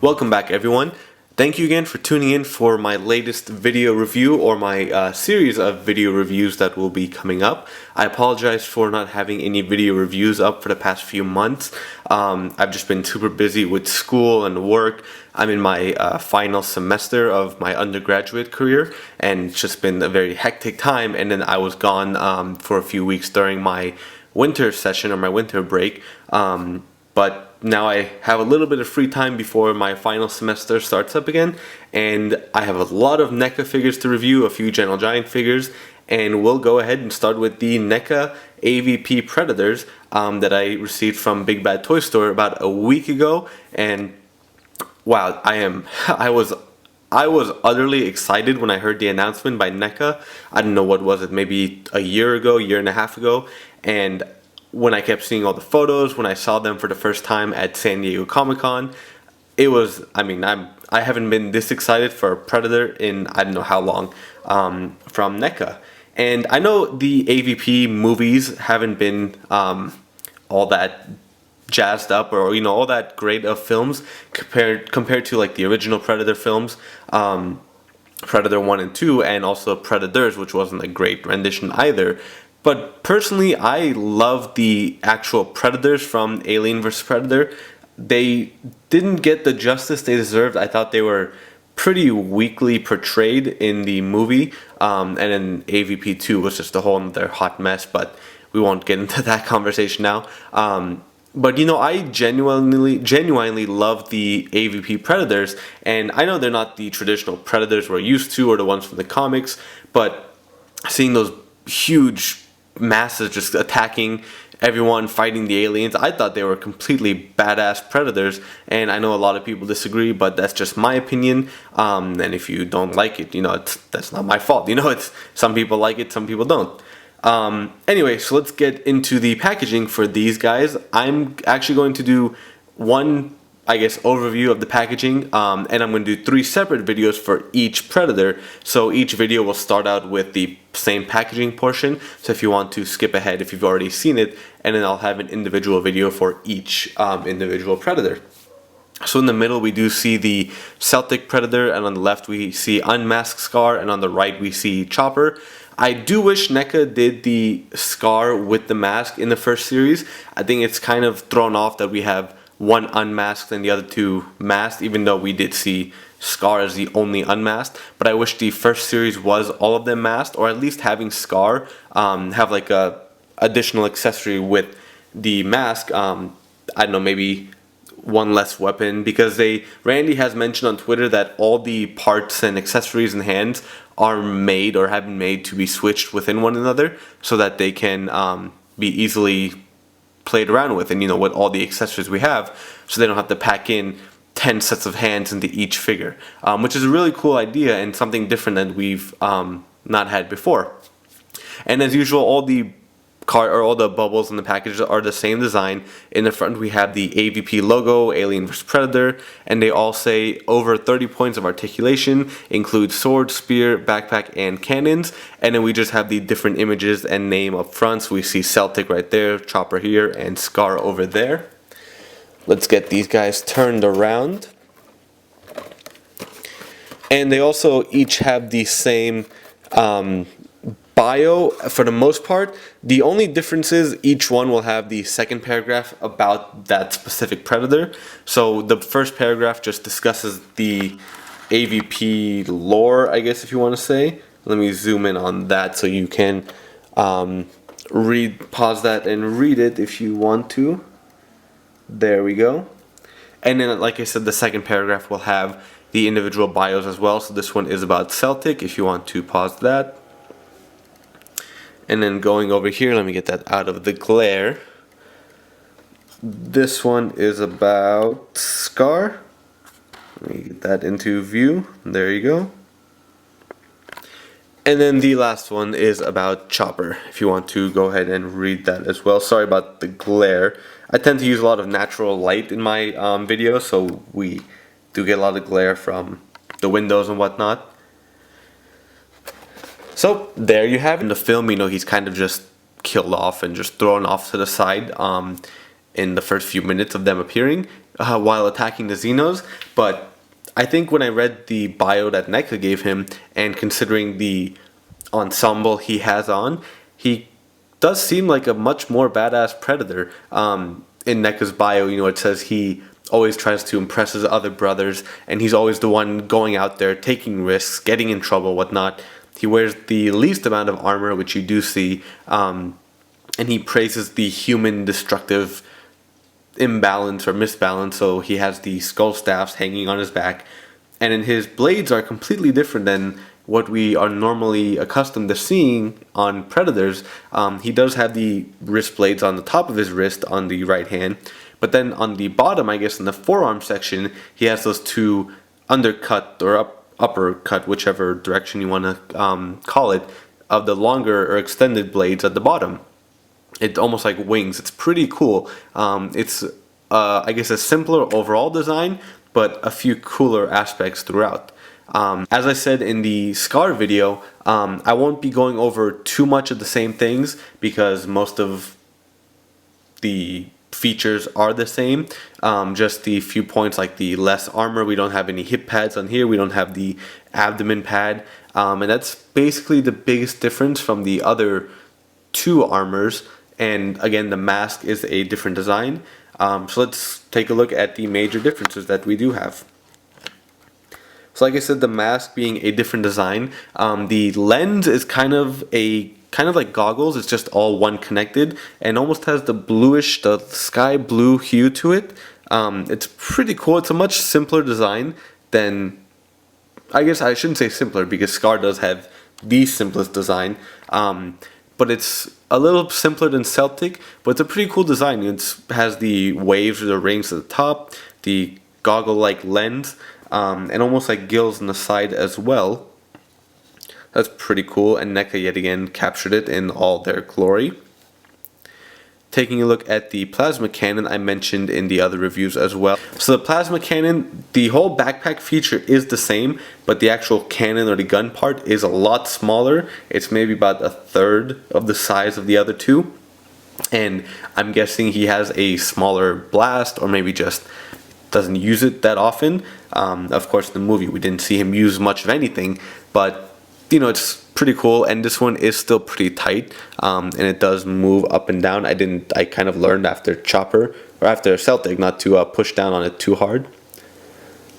Welcome back, everyone. Thank you again for tuning in for my latest video review, or my series of video reviews that will be coming up. I apologize for not having any video reviews up for the past few months. I've just been super busy with school and work. I'm in my final semester of my undergraduate career, and it's just been a very hectic time. And then I was gone for a few weeks during my winter session, or my winter break. But now I have a little bit of free time before my final semester starts up again, and I have a lot of NECA figures to review, a few Gentle Giant figures, and we'll go ahead and start with the NECA AVP Predators that I received from Big Bad Toy Store about a week ago. And wow, I was utterly excited when I heard the announcement by NECA. I don't know, what was it, maybe a year ago, year and a half ago, and when I kept seeing all the photos, when I saw them for the first time at San Diego Comic-Con, it was, I haven't been this excited for a Predator in I don't know how long from NECA. And I know the AVP movies haven't been all that jazzed up, or all that great of films compared to like the original Predator films, Predator 1 and 2, and also Predators, which wasn't a great rendition either. But personally, I love the actual Predators from Alien vs. Predator. They didn't get the justice they deserved. I thought they were pretty weakly portrayed in the movie, and then AVP 2 was just a whole other hot mess, but we won't get into that conversation now. But I genuinely love the AVP Predators, and I know they're not the traditional Predators we're used to, or the ones from the comics, but seeing those huge masses just attacking everyone, fighting the aliens, I thought they were completely badass Predators. And I know a lot of people disagree, but that's just my opinion. And if you don't like it, that's not my fault. It's some people like it, some people don't. Anyway, so let's get into the packaging for these guys. I'm actually going to do one, overview of the packaging, and I'm going to do 3 separate videos for each Predator. So each video will start out with the same packaging portion, so if you want to skip ahead if you've already seen it, and then I'll have an individual video for each individual Predator. So in the middle we do see the Celtic Predator, and on the left we see Unmasked Scar, and on the right we see Chopper. I do wish NECA did the Scar with the mask in the first series. I think it's kind of thrown off that we have one unmasked and the other 2 masked, even though we did see Scar as the only unmasked. But I wish the first series was all of them masked, or at least having Scar have like a additional accessory with the mask. I don't know, maybe one less weapon, because Randy has mentioned on Twitter that all the parts and accessories and hands are made, or have been made, to be switched within one another, so that they can be easily played around with, and with all the accessories we have, so they don't have to pack in 10 sets of hands into each figure, which is a really cool idea and something different that we've not had before. And as usual, all the bubbles in the packages are the same design. In the front we have the AVP logo, Alien vs. Predator, and they all say over 30 points of articulation, include sword, spear, backpack, and cannons. And then we just have the different images and name up front. So we see Celtic right there, Chopper here, and Scar over there. Let's get these guys turned around. And they also each have the same bio for the most part. The only difference is each one will have the second paragraph about that specific Predator. So the first paragraph just discusses the AVP lore, I guess, if you want to say. Let me zoom in on that so you can pause that and read it if you want to. There we go. And then, like I said, the second paragraph will have the individual bios as well. So this one is about Celtic, if you want to pause that. And then going over here, let me get that out of the glare. This one is about Scar. Let me get that into view. There you go. And then the last one is about Chopper, if you want to go ahead and read that as well. Sorry about the glare. I tend to use a lot of natural light in my videos, so we do get a lot of glare from the windows and whatnot. So there you have it. In the film, he's kind of just killed off and just thrown off to the side. in the first few minutes of them appearing while attacking the Xenos, but I think when I read the bio that NECA gave him, and considering the ensemble he has on, he does seem like a much more badass Predator. In NECA's bio, it says he always tries to impress his other brothers, and he's always the one going out there, taking risks, getting in trouble, whatnot. He wears the least amount of armor, which you do see, and he praises the human destructive imbalance or misbalance, so he has the skull staffs hanging on his back, and then his blades are completely different than what we are normally accustomed to seeing on Predators. He does have the wrist blades on the top of his wrist on the right hand, but then on the bottom, I guess in the forearm section, he has those two undercut or uppercut, whichever direction you want to call it, of the longer or extended blades at the bottom. It's almost like wings. It's pretty cool. It's I guess a simpler overall design, but a few cooler aspects throughout. As I said in the Scar video, I won't be going over too much of the same things because most of the features are the same. Just the few points like the less armor, we don't have any hip pads on here, we don't have the abdomen pad, and that's basically the biggest difference from the other two armors. And again, the mask is a different design. So let's take a look at the major differences that we do have. So like I said, the mask being a different design, the lens is kind of like goggles. It's just all one connected and almost has the bluish, the sky blue hue to it. It's pretty cool. It's a much simpler design than, I guess I shouldn't say simpler because Scar does have the simplest design. But it's a little simpler than Celtic, but it's a pretty cool design. It has the waves or the rings at the top, the goggle-like lens, and almost like gills on the side as well. That's pretty cool, and NECA yet again captured it in all their glory. Taking a look at the plasma cannon I mentioned in the other reviews as well. So the plasma cannon, the whole backpack feature is the same, but the actual cannon or the gun part is a lot smaller. It's maybe about a third of the size of the other two. And I'm guessing he has a smaller blast, or maybe just doesn't use it that often. Of course, in the movie we didn't see him use much of anything, but it's pretty cool, and this one is still pretty tight, and it does move up and down. I kind of learned after Chopper, or after Celtic, not to push down on it too hard.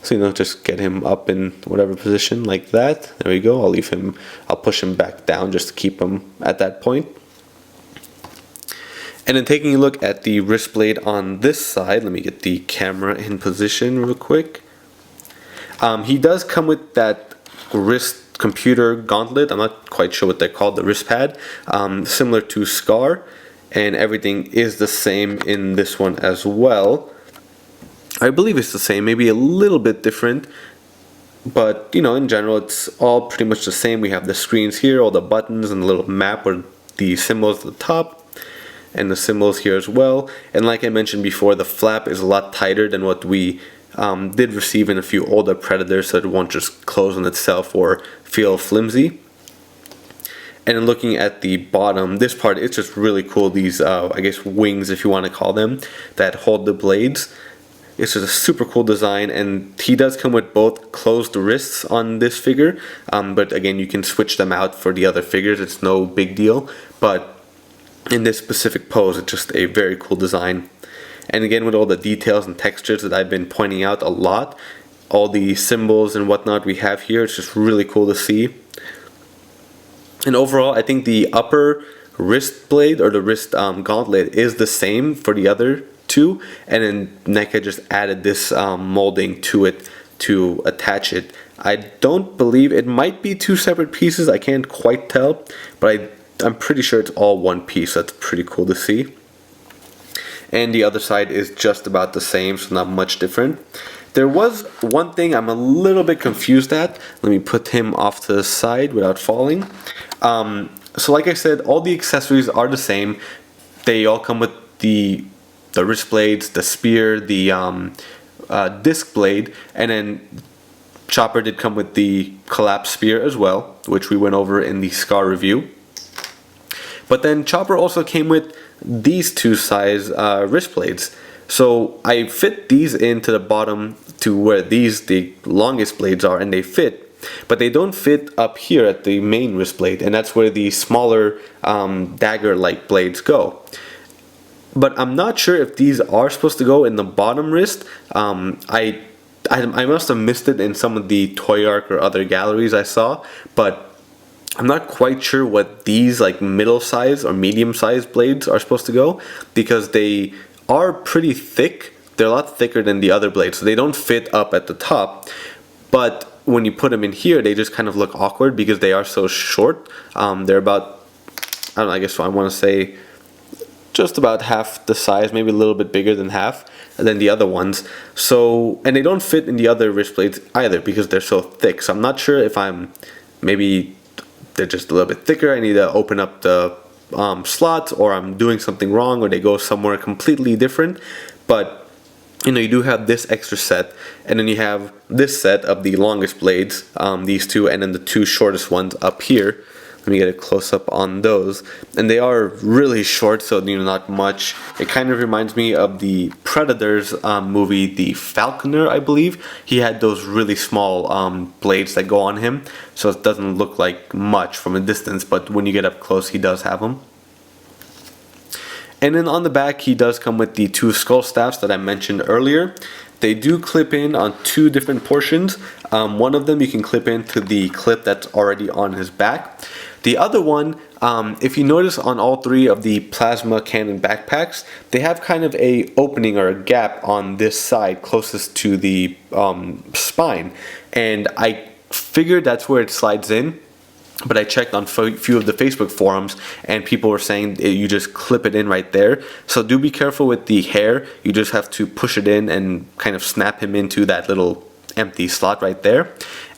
So, just get him up in whatever position, like that. There we go. I'll push him back down just to keep him at that point. And then taking a look at the wrist blade on this side, let me get the camera in position real quick. He does come with that wrist computer gauntlet. I'm not quite sure what they're called, the wrist pad, similar to Scar, and everything is the same in this one as well. I believe it's the same, maybe a little bit different, but in general it's all pretty much the same. We have the screens here, all the buttons, and the little map or the symbols at the top, and the symbols here as well. And like I mentioned before, the flap is a lot tighter than what we did receive in a few older Predators, so it won't just close on itself or feel flimsy. And then looking at the bottom, this part, it's just really cool. These, I guess, wings, if you want to call them, that hold the blades. It's just a super cool design, and he does come with both closed wrists on this figure, but again, you can switch them out for the other figures. It's no big deal, but in this specific pose, it's just a very cool design. And again, with all the details and textures that I've been pointing out a lot, all the symbols and whatnot we have here, it's just really cool to see. And overall, I think the upper wrist blade or the wrist gauntlet is the same for the other two, and then NECA just added this molding to it to attach it. I don't believe, it might be two separate pieces, I can't quite tell, but I'm pretty sure it's all one piece. That's pretty cool to see. And the other side is just about the same, so not much different. There was one thing I'm a little bit confused at. Let me put him off to the side without falling. So like I said, all the accessories are the same. They all come with the wrist blades, the spear, the disc blade, and then Chopper did come with the collapsed spear as well, which we went over in the Scar review. But then Chopper also came with these two size wrist blades. So I fit these into the bottom to where the longest blades are, and they fit. But they don't fit up here at the main wrist blade, and that's where the smaller dagger-like blades go. But I'm not sure if these are supposed to go in the bottom wrist. I must have missed it in some of the Toy Ark or other galleries I saw, but I'm not quite sure what these like middle size or medium sized blades are supposed to go, because they are pretty thick. They're a lot thicker than the other blades, so they don't fit up at the top. But when you put them in here, they just kind of look awkward because they are so short. They're about, I don't know, I guess I want to say just about half the size, maybe a little bit bigger than half than the other ones. So, and they don't fit in the other wrist blades either because they're so thick. So I'm not sure if maybe they're just a little bit thicker. I need to open up the slots, or I'm doing something wrong, or they go somewhere completely different. But you know, you do have this extra set, and then you have this set of the longest blades, these two, and then the two shortest ones up here. Let me get a close-up on those, and they are really short, so you know, not much. It kind of reminds me of the Predators movie, The Falconer, I believe. He had those really small blades that go on him, so it doesn't look like much from a distance, but when you get up close, he does have them. And then on the back, he does come with the two skull staffs that I mentioned earlier. They do clip in on two different portions. One of them you can clip into the clip that's already on his back. The other one, if you notice on all three of the plasma cannon backpacks, they have kind of a opening or a gap on this side closest to the spine. And I figured that's where it slides in. But I checked on a few of the Facebook forums, and people were saying you just clip it in right there. So do be careful with the hair. You just have to push it in and kind of snap him into that little empty slot right there.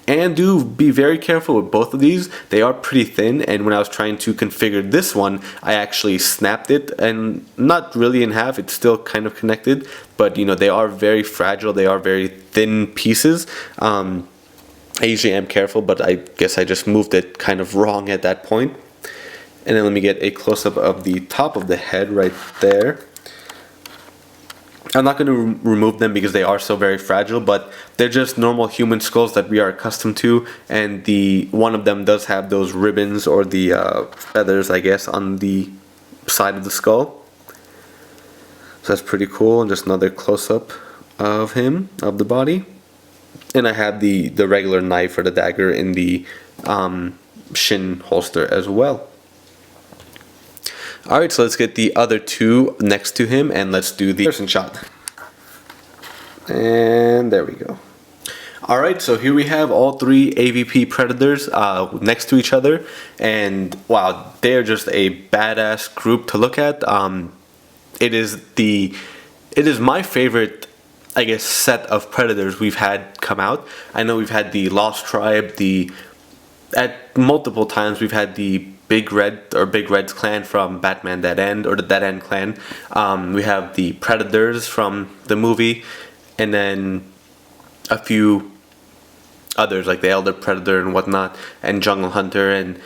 And do be very careful with both of these. They are pretty thin, and when I was trying to configure this one, I actually snapped it, and not really in half. It's still kind of connected, but you know, they are very fragile. They are very thin pieces. I usually am careful, but I guess I just moved it kind of wrong at that point. And then let me get a close-up of the top of the head right there. I'm not going to remove them because they are so very fragile, but they're just normal human skulls that we are accustomed to, and one of them does have those ribbons or the feathers, I guess, on the side of the skull. So that's pretty cool, and just another close-up of him, of the body. And I have the regular knife or the dagger in the shin holster as well. Alright, so let's get the other two next to him, and let's do the person shot. And there we go. Alright, so here we have all three AVP Predators next to each other, and wow, they're just a badass group to look at. It is my favorite, I guess, set of Predators we've had come out. I know we've had the Lost Tribe, at multiple times we've had the Big Red's clan from Batman Dead End, or the Dead End clan. We have the Predators from the movie, and then a few others like the Elder Predator and whatnot, and Jungle Hunter, and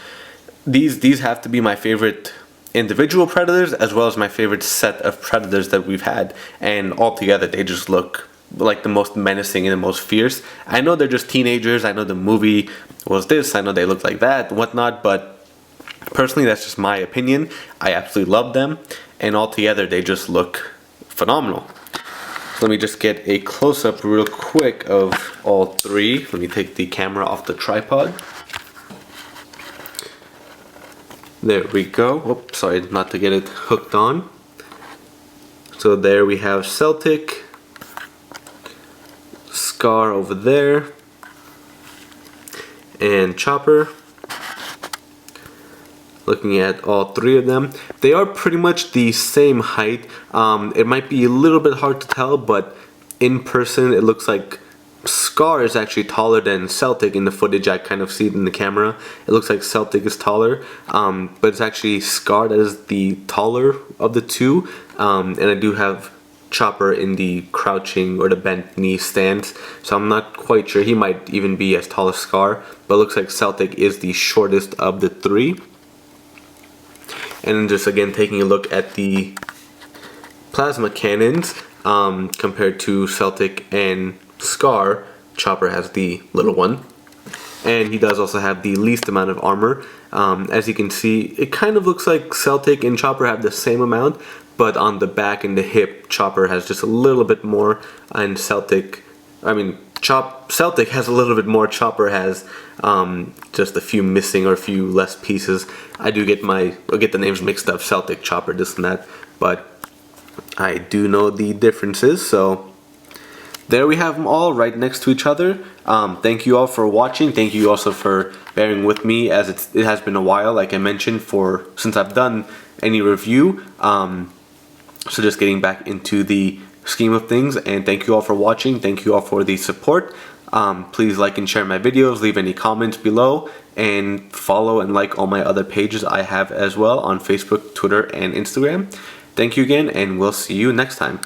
these have to be my favorite individual Predators as well as my favorite set of Predators that we've had, and altogether they just look like the most menacing and the most fierce. I know they're just teenagers, I know the movie was this, I know they look like that and whatnot, but personally that's just my opinion. I absolutely love them, and altogether they just look phenomenal. So let me just get a close-up real quick of all three. Let me take the camera off the tripod. There we go. Oops, sorry, not to get it hooked on. So there we have Celtic, Scar over there, and Chopper. Looking at all three of them, they are pretty much the same height. It might be a little bit hard to tell, but in person it looks like Scar is actually taller than Celtic. In the footage I kind of see it in the camera. It looks like Celtic is taller, but it's actually Scar that is the taller of the two. And I do have Chopper in the crouching or the bent knee stance, so I'm not quite sure. He might even be as tall as Scar, but it looks like Celtic is the shortest of the three. And then just again taking a look at the plasma cannons compared to Celtic and Scar, Chopper has the little one. And he does also have the least amount of armor. As you can see, it kind of looks like Celtic and Chopper have the same amount, but on the back and the hip, Chopper has just a little bit more, and Celtic has a little bit more, Chopper has just a few missing or a few less pieces. I get the names mixed up, Celtic, Chopper, this and that, but I do know the differences. So there we have them all right next to each other. Thank you all for watching. Thank you also for bearing with me, as it has been a while, like I mentioned, since I've done any review. So just getting back into the scheme of things, and thank you all for watching. Thank you all for the support. Please like and share my videos, leave any comments below, and follow and like all my other pages I have as well on Facebook, Twitter, and Instagram. Thank you again, and we'll see you next time.